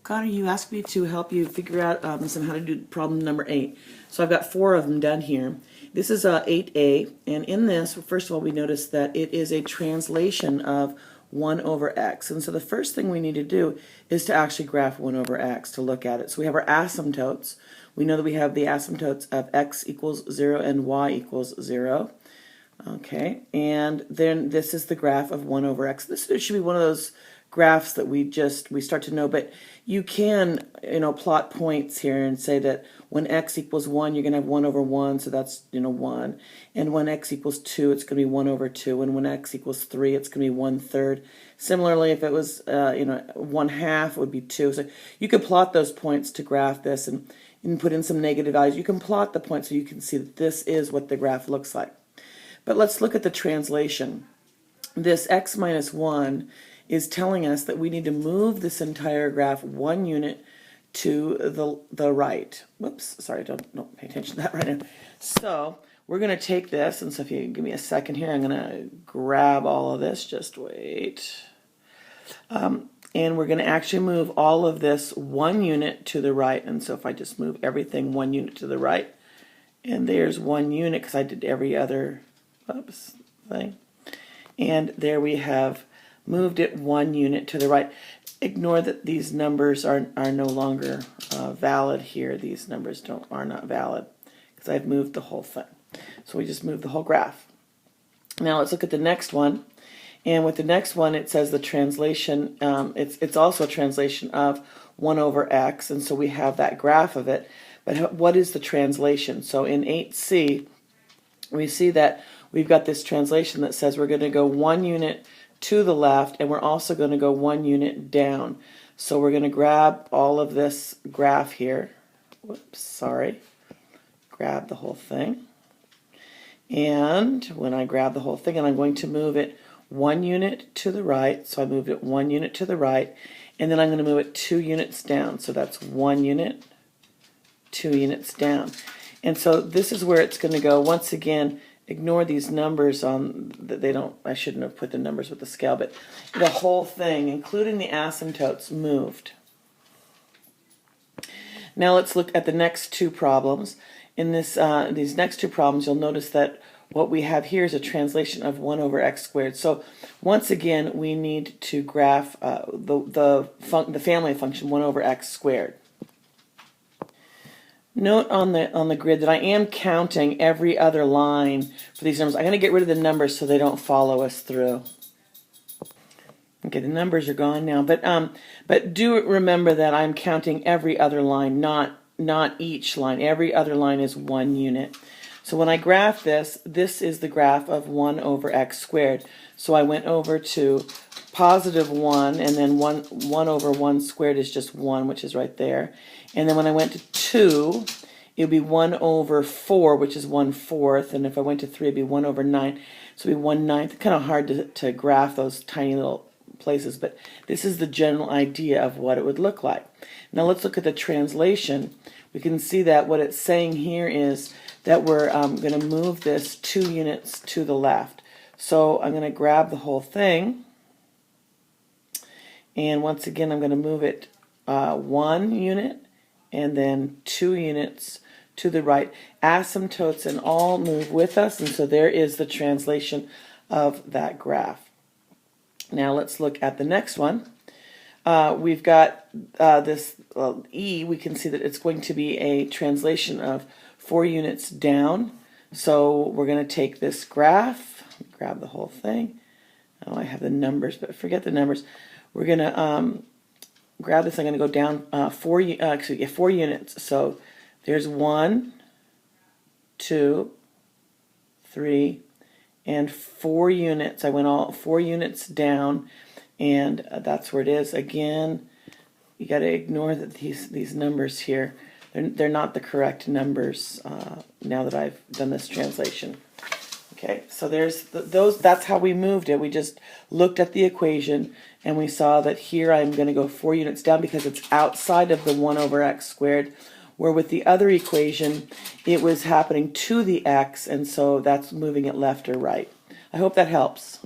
Connor, you asked me to help you figure out how to do problem number 8. So I've got 4 of them done here. This is 8a, and in this, first of all, we notice that it is a translation of 1 over x. And so the first thing we need to do is to actually graph 1 over x to look at it. So we have our asymptotes. We know that we have the asymptotes of x equals 0 and y equals 0. Okay, and then this is the graph of 1 over x. This should be one of those graphs that we start to know, but you can plot points here and say that when x equals 1, you're going to have 1 over 1, so that's 1, and when x equals 2, it's going to be 1 over 2, and when x equals 3, it's going to be 1/3. Similarly, if it was 1/2, it would be 2. So you could plot those points to graph this and put in some negative values. You can plot the points so you can see that this is what the graph looks like. But let's look at the translation. This x minus 1 is telling us that we need to move this entire graph 1 unit to the right. Whoops, sorry, don't pay attention to that right now. So we're going to take this, and so if you give me a second here, I'm going to grab all of this. Just wait. And we're going to actually move all of this 1 unit to the right. And so if I just move everything 1 unit to the right, and there's 1 unit because I did every other thing. And there we have moved it 1 unit to the right. Ignore that these numbers are no longer valid here. These numbers are not valid because I've moved the whole thing. So we just moved the whole graph. Now let's look at the next one. And with the next one, it says the translation, it's also a translation of 1 over x, and so we have that graph of it. But what is the translation? So in 8c, we see that we've got this translation that says we're going to go 1 unit to the left, and we're also going to go 1 unit down. So we're going to grab all of this graph here. Whoops, sorry. Grab the whole thing. And when I grab the whole thing, and I'm going to move it 1 unit to the right, so I moved it 1 unit to the right, and then I'm going to move it 2 units down. So that's 1 unit, 2 units down. And so this is where it's going to go. Once again, ignore these numbers on I shouldn't have put the numbers with the scale, but the whole thing, including the asymptotes, moved. Now let's look at the next 2 problems. In these next 2 problems, you'll notice that what we have here is a translation of 1 over x squared. So once again, we need to graph the family function 1 over x squared. Note on the grid that I am counting every other line for these numbers. I'm going to get rid of the numbers so they don't follow us through. Okay, the numbers are gone now, but do remember that I'm counting every other line, not each line. Every other line is 1 unit. So when I graph this, this is the graph of 1 over x squared. So I went over to positive 1, and then 1 over 1 squared is just 1, which is right there. And then when I went to 2, it would be 1 over 4, which is 1/4. And if I went to 3, it would be 1 over 9. So it would be 1/9. Kind of hard to graph those tiny little places, but this is the general idea of what it would look like. Now let's look at the translation. We can see that what it's saying here is that we're going to move this 2 units to the left. So I'm going to grab the whole thing, and once again I'm going to move it 1 unit and then 2 units to the right. Asymptotes and all move with us, and so there is the translation of that graph. Now let's look at the next one. We've got this E. We can see that it's going to be a translation of 4 units down. So we're going to take this graph, grab the whole thing. Oh, I have the numbers, but forget the numbers. We're going to grab this. I'm going to go down 4 units. So there's 1, 2, 3, and 4 units. I went all 4 units down, and that's where it is. Again, you got to ignore that these numbers here. They're not the correct numbers now that I've done this translation. Okay, so there's that's how we moved it. We just looked at the equation and we saw that here I'm going to go 4 units down because it's outside of the 1 over x squared, where with the other equation it was happening to the x, and so that's moving it left or right. I hope that helps.